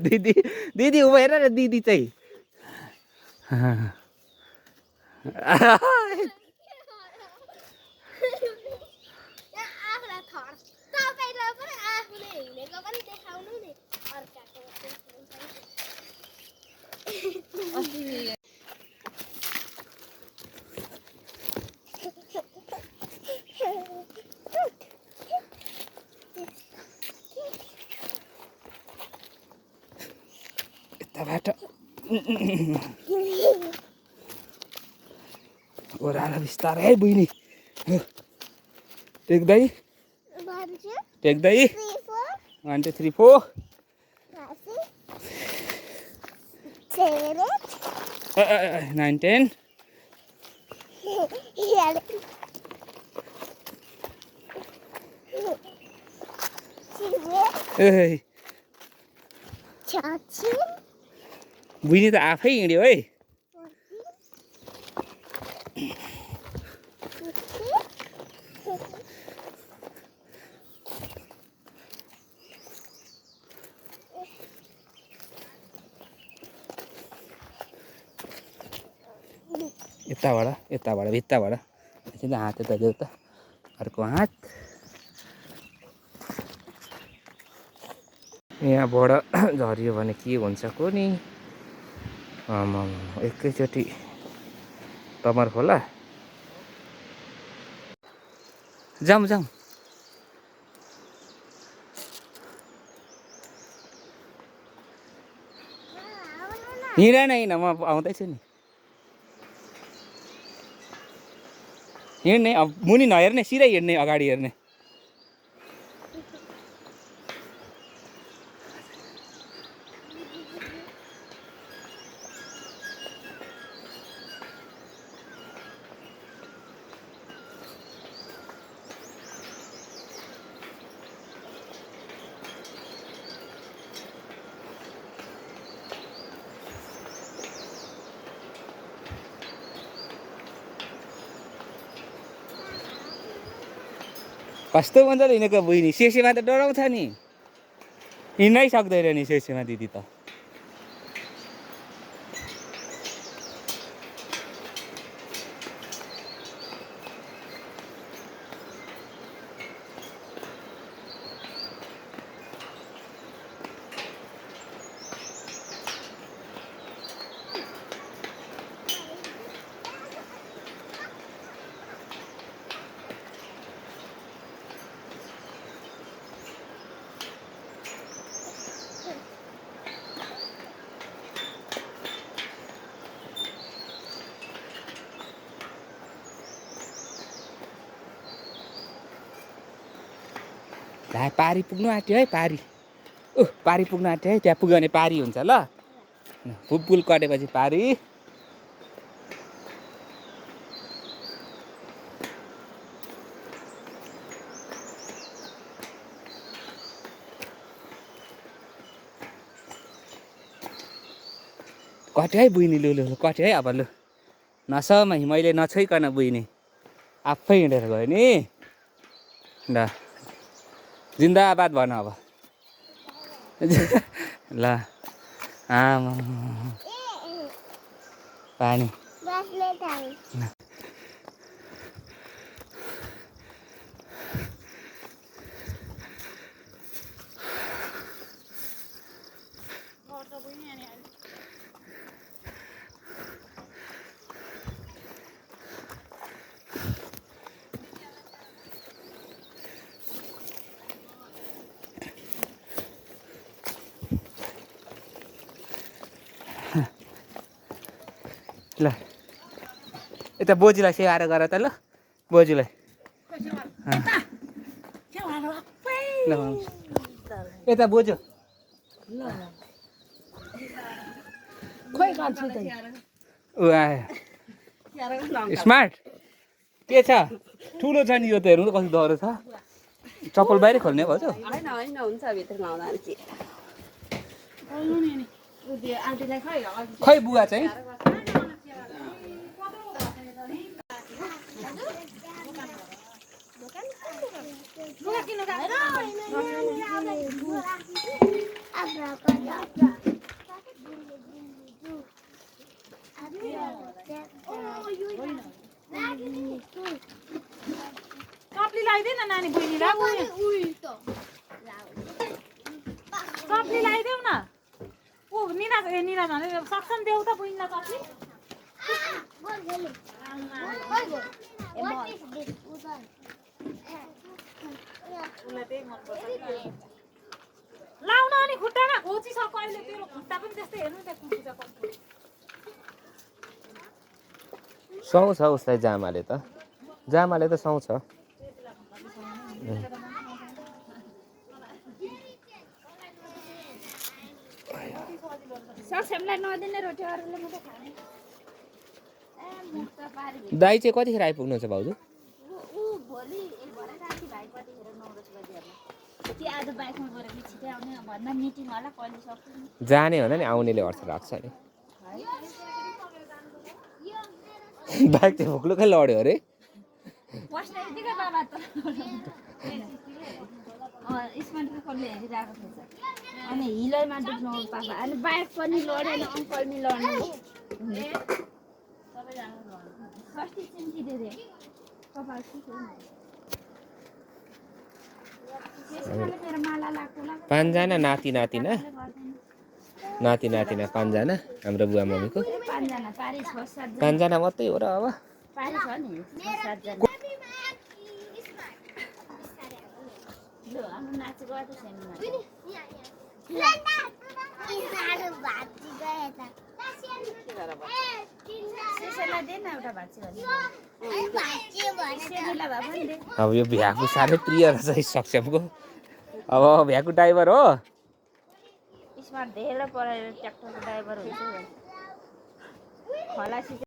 दिदी दिदी ऊ हेर न दिदी चाहिँ यताबाट ओह्रालो बिस्तारै है बहिनी टेक्दै टेक्दै 1 2 3 4 9 10 बुझ्ने त आफै हिँड्यो है यताबाट भित्ताबाट एकछिन हात यता देऊ त अर्को हात यहाँबाट झऱ्यो भने के हुन्छ कोनी एकैचोटि तमर खोला जाउँ जाउँ हिँड न हिँड म आउँदैछु नि हिँड्ने अब मुनि नहेर्ने सिधै हिँड्ने अगाडि हेर्ने कस्तो मजाले हिँडेको बहिनी सेसेमा त डराउँछ नि हिँड्नै सक्दैन नि सेसेमा दिदी त ला पारी पुग्नु आँट्यो है पारी पारी पुग्नु आँट्यो है त्यहाँ पुग्यो भने पारी हुन्छ ल पुल कटेपछि पारी कट्यो है बुइनी लु लु कट्यो है अब लु नसमै मैले नछोइकन बुइनी आफै हिँडेर गयो नि ल जिन्दाबाद भन अब ल आमा पानी ल यता बोजूलाई सेवाएर गर त ल बोजूलाई यता बोजू ऊ आयो स्मार्ट के छ ठुलो छ नि यो त हेर्नु त कति डह्रो छ चप्पल बाहिर खोल्ने भयो खै बुवा चाहिँ कप्ली लगाइदे न नानी बहिनीलाई कप्ली लगाइदेऊ न ऊ निना निना झन् सक्छ नि देऊ त बहिनीलाई कप्ली लाउन अनि खुट्टामा खोचिसक्यो अहिले तेरो खुट्टा पनि त्यस्तै हेर्नु त्यहाँ खुट्टा कस्तो सुहाउँछ उसलाई जामाले त सुहाउँछ सक्सेमलाई नदिने रोटी अरूले मात्रै खाने दाइ चाहिँ कतिखेर आइपुग्नुहुन्छ भाउजू ऊ भोलि भरे राति भाइ कतिखेर 9-10 बजी होला कि आज बाइकमा गएर छिटै आउने भन्दा मिटिङ होला कहिले सक्छ जाने हो नि आउनेले हर्ष राख्छ नि बाइक चाहिँ भुक्लुकै लड्यो अरे बस्ने बित्तिकै बाबा त स्मार्टको कसले हेरिरहेको थिएछ अनि हिलैमा डुब्नु पापा अनि बाइक पनि लडेन अङ्कल नि लड्नु सबैजना फर्स्टै चिम्किदियो रे कपाल मेरो माला लाग्छ 5 जना नाति नातिना 5 जना हाम्रो बुवा मम्मीको 5 जना पारी 6-7 5 जना मात्रै हो र अब पारी छ नि 6-7 जना ल हाम्रो नाची गयो त सेमीमा सेसेलाई दे न एउटा भाँची सेमीलाई भए पनि दे अब यो भ्याकु साह्रै प्रिय रहेछ सक्षमको अब भ्याकु ड्राइभर हो स्मार्ट धेरै पढायो ट्र्याक्टरको ड्राइभर हुन्छ खलासी